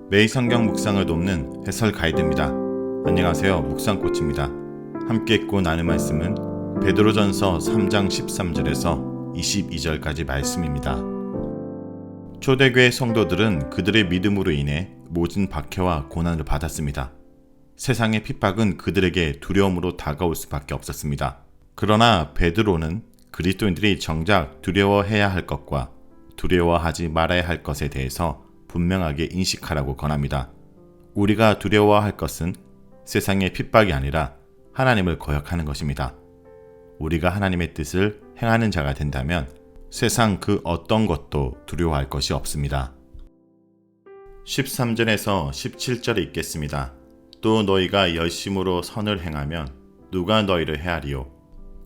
매일 성경 묵상을 돕는 해설 가이드입니다. 안녕하세요. 묵상코치입니다. 함께 읽고 나눌 말씀은 베드로전서 3장 13절에서 22절까지 말씀입니다. 초대교회 성도들은 그들의 믿음으로 인해 모진 박해와 고난을 받았습니다. 세상의 핍박은 그들에게 두려움으로 다가올 수밖에 없었습니다. 그러나 베드로는 그리스도인들이 정작 두려워해야 할 것과 두려워하지 말아야 할 것에 대해서 분명하게 인식하라고 권합니다. 우리가 두려워할 것은 세상의 핍박이 아니라 하나님을 거역하는 것입니다. 우리가 하나님의 뜻을 행하는 자가 된다면 세상 그 어떤 것도 두려워할 것이 없습니다. 13절에서 17절에 읽겠습니다. 또 너희가 열심으로 선을 행하면 누가 너희를 해하리요?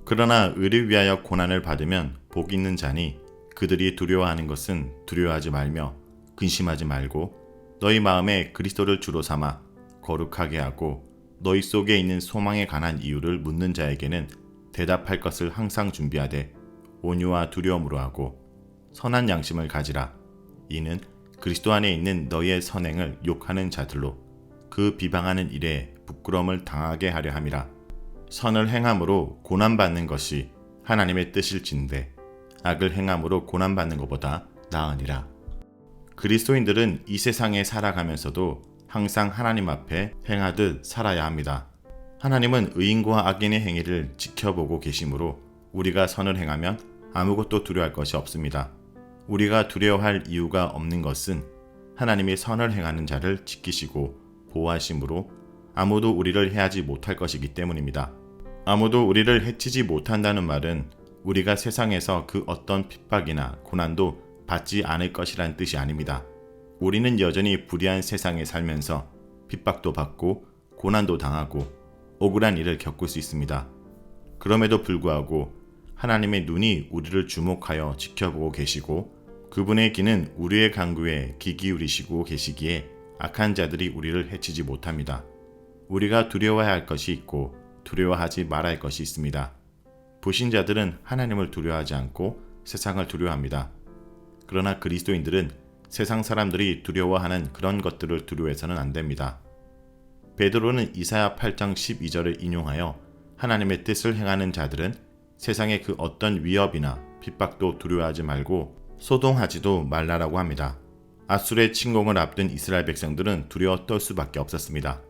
그러나 의를 위하여 고난을 받으면 복 있는 자니 그들이 두려워하는 것은 두려워하지 말며 근심하지 말고 너희 마음에 그리스도를 주로 삼아 거룩하게 하고 너희 속에 있는 소망에 관한 이유를 묻는 자에게는 대답할 것을 항상 준비하되 온유와 두려움으로 하고 선한 양심을 가지라. 이는 그리스도 안에 있는 너희의 선행을 욕하는 자들로 그 비방하는 일에 부끄러움을 당하게 하려 함이라. 선을 행함으로 고난받는 것이 하나님의 뜻일진대 악을 행함으로 고난받는 것보다 나으니라. 그리스도인들은 이 세상에 살아가면서도 항상 하나님 앞에 행하듯 살아야 합니다. 하나님은 의인과 악인의 행위를 지켜보고 계시므로 우리가 선을 행하면 아무것도 두려워할 것이 없습니다. 우리가 두려워할 이유가 없는 것은 하나님이 선을 행하는 자를 지키시고 보호하심으로 아무도 우리를 해하지 못할 것이기 때문입니다. 아무도 우리를 해치지 못한다는 말은 우리가 세상에서 그 어떤 핍박이나 고난도 받지 않을 것이란 뜻이 아닙니다. 우리는 여전히 불의한 세상에 살면서 핍박도 받고 고난도 당하고 억울한 일을 겪을 수 있습니다. 그럼에도 불구하고 하나님의 눈이 우리를 주목하여 지켜보고 계시고 그분의 귀는 우리의 간구에 귀 기울이시고 계시기에 악한 자들이 우리를 해치지 못합니다. 우리가 두려워해야 할 것이 있고 두려워하지 말아야 할 것이 있습니다. 불신자들은 하나님을 두려워하지 않고 세상을 두려워합니다. 그러나 그리스도인들은 세상 사람들이 두려워하는 그런 것들을 두려워해서는 안 됩니다. 베드로는 이사야 8장 12절을 인용하여 하나님의 뜻을 행하는 자들은 세상의 그 어떤 위협이나 핍박도 두려워하지 말고 소동하지도 말라라고 합니다. 앗술의 침공을 앞둔 이스라엘 백성들은 두려워 떨 수밖에 없었습니다.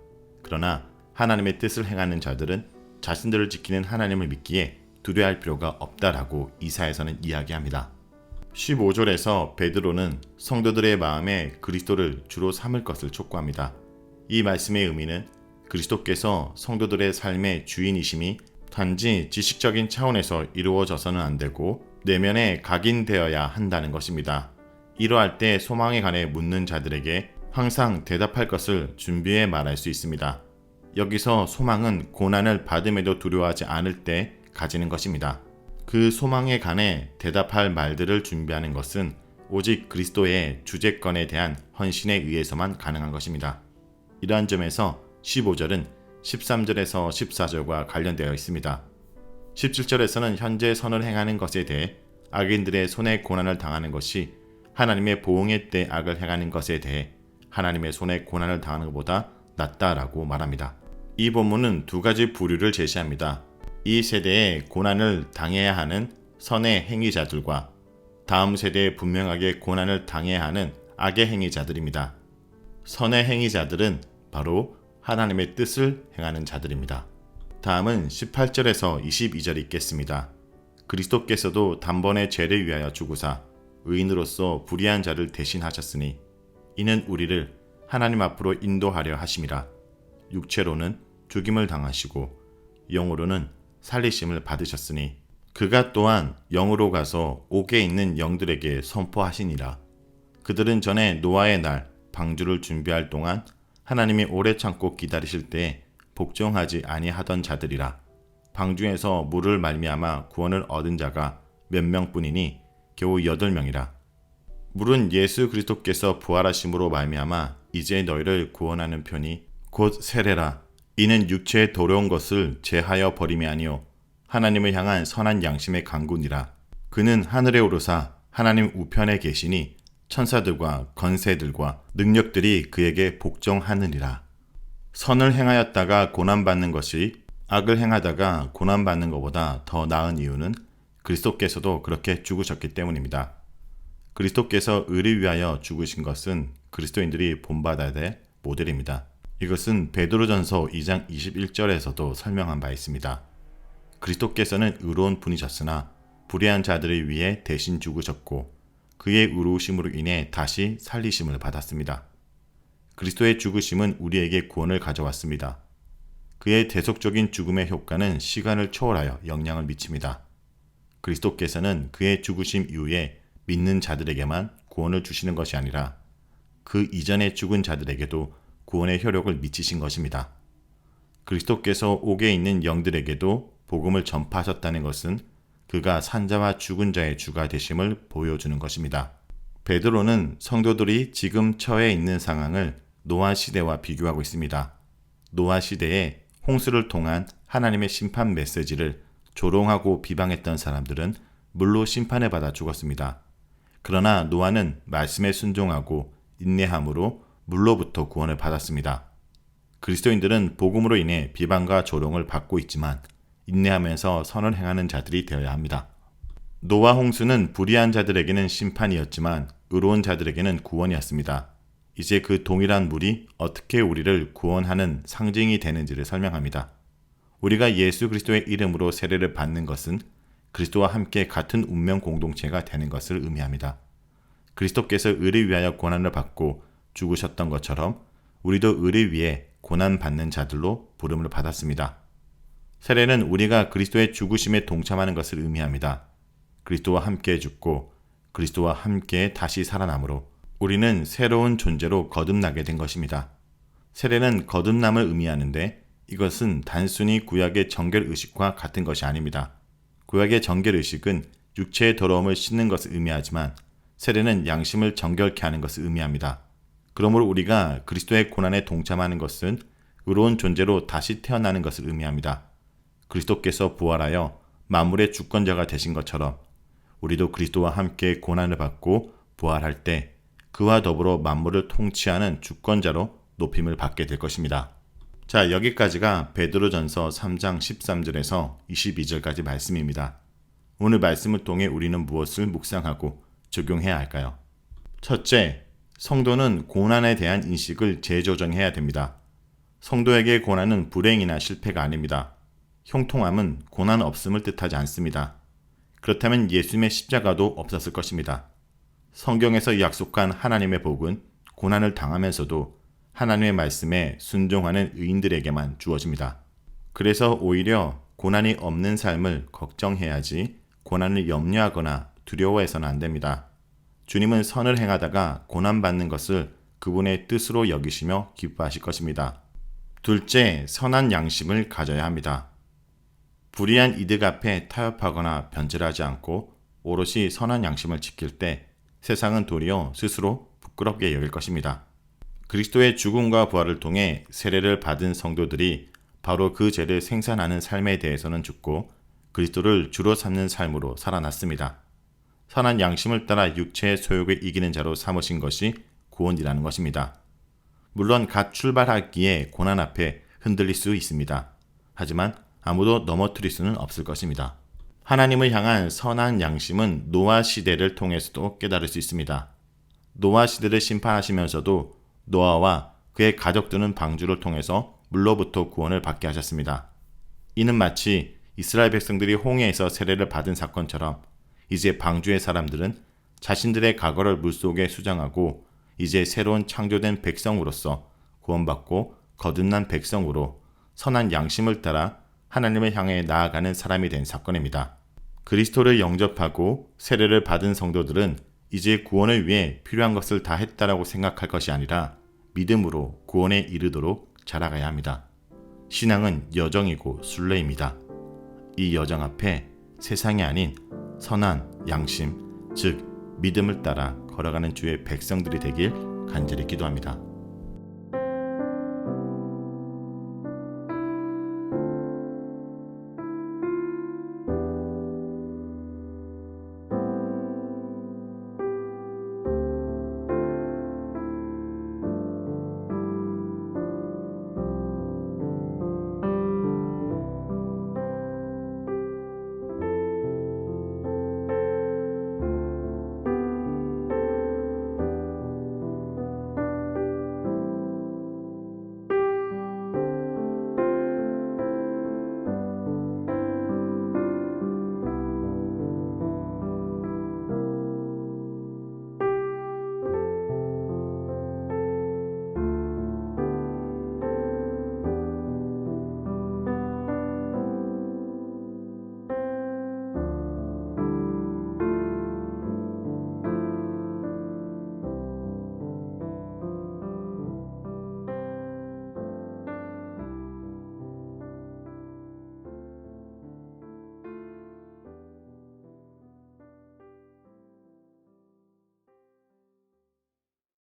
그러나 하나님의 뜻을 행하는 자들은 자신들을 지키는 하나님을 믿기에 두려워할 필요가 없다라고 이사야서는 이야기합니다. 15절에서 베드로는 성도들의 마음에 그리스도를 주로 삼을 것을 촉구합니다. 이 말씀의 의미는 그리스도께서 성도들의 삶의 주인이심이 단지 지식적인 차원에서 이루어져서는 안 되고 내면에 각인되어야 한다는 것입니다. 이러할 때 소망에 관해 묻는 자들에게 항상 대답할 것을 준비해 말할 수 있습니다. 여기서 소망은 고난을 받음에도 두려워하지 않을 때 가지는 것입니다. 그 소망에 관해 대답할 말들을 준비하는 것은 오직 그리스도의 주재권에 대한 헌신에 의해서만 가능한 것입니다. 이러한 점에서 15절은 13절에서 14절과 관련되어 있습니다. 17절에서는 현재 선을 행하는 것에 대해 악인들의 손에 고난을 당하는 것이 하나님의 보응의 때 악을 행하는 것에 대해 하나님의 손에 고난을 당하는 것보다 낫다라고 말합니다. 이 본문은 두 가지 부류를 제시합니다. 이 세대에 고난을 당해야 하는 선의 행위자들과 다음 세대에 분명하게 고난을 당해야 하는 악의 행위자들입니다. 선의 행위자들은 바로 하나님의 뜻을 행하는 자들입니다. 다음은 18절에서 22절 읽겠습니다. 그리스도께서도 단번에 죄를 위하여 죽으사 의인으로서 불의한 자를 대신하셨으니 이는 우리를 하나님 앞으로 인도하려 하심이라. 육체로는 죽임을 당하시고 영으로는 살리심을 받으셨으니 그가 또한 영으로 가서 옥에 있는 영들에게 선포하시니라. 그들은 전에 노아의 날 방주를 준비할 동안 하나님이 오래 참고 기다리실 때에 복종하지 아니하던 자들이라. 방주에서 물을 말미암아 구원을 얻은 자가 몇 명뿐이니 겨우 8명이라. 물은 예수 그리스도께서 부활하심으로 말미암아 이제 너희를 구원하는 편이 곧 세례라. 이는 육체의 더러운 것을 제하여 버림이 아니요 하나님을 향한 선한 양심의 간구니라. 그는 하늘에 오르사 하나님 우편에 계시니 천사들과 권세들과 능력들이 그에게 복종하느니라. 선을 행하였다가 고난받는 것이 악을 행하다가 고난받는 것보다 더 나은 이유는 그리스도께서도 그렇게 죽으셨기 때문입니다. 그리스도께서 의를 위하여 죽으신 것은 그리스도인들이 본받아야 될 모델입니다. 이것은 베드로전서 2장 21절에서도 설명한 바 있습니다. 그리스도께서는 의로운 분이셨으나 불의한 자들을 위해 대신 죽으셨고 그의 의로우심으로 인해 다시 살리심을 받았습니다. 그리스도의 죽으심은 우리에게 구원을 가져왔습니다. 그의 대속적인 죽음의 효과는 시간을 초월하여 영향을 미칩니다. 그리스도께서는 그의 죽으심 이후에 믿는 자들에게만 구원을 주시는 것이 아니라 그 이전에 죽은 자들에게도 구원의 효력을 미치신 것입니다. 그리스도께서 옥에 있는 영들에게도 복음을 전파하셨다는 것은 그가 산자와 죽은 자의 주가 되심을 보여주는 것입니다. 베드로는 성도들이 지금 처해 있는 상황을 노아 시대와 비교하고 있습니다. 노아 시대에 홍수를 통한 하나님의 심판 메시지를 조롱하고 비방했던 사람들은 물로 심판을 받아 죽었습니다. 그러나 노아는 말씀에 순종하고 인내함으로 물로부터 구원을 받았습니다. 그리스도인들은 복음으로 인해 비방과 조롱을 받고 있지만 인내하면서 선을 행하는 자들이 되어야 합니다. 노아 홍수는 불의한 자들에게는 심판이었지만 의로운 자들에게는 구원이었습니다. 이제 그 동일한 물이 어떻게 우리를 구원하는 상징이 되는지를 설명합니다. 우리가 예수 그리스도의 이름으로 세례를 받는 것은 그리스도와 함께 같은 운명 공동체가 되는 것을 의미합니다. 그리스도께서 의를 위하여 고난을 받고 죽으셨던 것처럼 우리도 의를 위해 고난받는 자들로 부름을 받았습니다. 세례는 우리가 그리스도의 죽으심에 동참하는 것을 의미합니다. 그리스도와 함께 죽고 그리스도와 함께 다시 살아남으로 우리는 새로운 존재로 거듭나게 된 것입니다. 세례는 거듭남을 의미하는데 이것은 단순히 구약의 정결의식과 같은 것이 아닙니다. 구약의 정결의식은 육체의 더러움을 씻는 것을 의미하지만 세례는 양심을 정결케 하는 것을 의미합니다. 그러므로 우리가 그리스도의 고난에 동참하는 것은 의로운 존재로 다시 태어나는 것을 의미합니다. 그리스도께서 부활하여 만물의 주권자가 되신 것처럼 우리도 그리스도와 함께 고난을 받고 부활할 때 그와 더불어 만물을 통치하는 주권자로 높임을 받게 될 것입니다. 자, 여기까지가 베드로전서 3장 13절에서 22절까지 말씀입니다. 오늘 말씀을 통해 우리는 무엇을 묵상하고 적용해야 할까요? 첫째, 성도는 고난에 대한 인식을 재조정해야 됩니다. 성도에게 고난은 불행이나 실패가 아닙니다. 형통함은 고난 없음을 뜻하지 않습니다. 그렇다면 예수님의 십자가도 없었을 것입니다. 성경에서 약속한 하나님의 복은 고난을 당하면서도 하나님의 말씀에 순종하는 의인들에게만 주어집니다. 그래서 오히려 고난이 없는 삶을 걱정해야지 고난을 염려하거나 두려워해서는 안 됩니다. 주님은 선을 행하다가 고난받는 것을 그분의 뜻으로 여기시며 기뻐하실 것입니다. 둘째, 선한 양심을 가져야 합니다. 불의한 이득 앞에 타협하거나 변절하지 않고 오롯이 선한 양심을 지킬 때 세상은 도리어 스스로 부끄럽게 여길 것입니다. 그리스도의 죽음과 부활을 통해 세례를 받은 성도들이 바로 그 죄를 생산하는 삶에 대해서는 죽고 그리스도를 주로 삼는 삶으로 살아났습니다. 선한 양심을 따라 육체의 소욕을 이기는 자로 삼으신 것이 구원이라는 것입니다. 물론 갓 출발하기에 고난 앞에 흔들릴 수 있습니다. 하지만 아무도 넘어뜨릴 수는 없을 것입니다. 하나님을 향한 선한 양심은 노아 시대를 통해서도 깨달을 수 있습니다. 노아 시대를 심판하시면서도 노아와 그의 가족들은 방주를 통해서 물로부터 구원을 받게 하셨습니다. 이는 마치 이스라엘 백성들이 홍해에서 세례를 받은 사건처럼 이제 방주의 사람들은 자신들의 과거를 물속에 수장하고 이제 새로운 창조된 백성으로서 구원받고 거듭난 백성으로 선한 양심을 따라 하나님을 향해 나아가는 사람이 된 사건입니다. 그리스도를 영접하고 세례를 받은 성도들은 이제 구원을 위해 필요한 것을 다 했다라고 생각할 것이 아니라 믿음으로 구원에 이르도록 자라가야 합니다. 신앙은 여정이고 순례입니다. 이 여정 앞에 세상이 아닌 선한 양심, 즉 믿음을 따라 걸어가는 주의 백성들이 되길 간절히 기도합니다.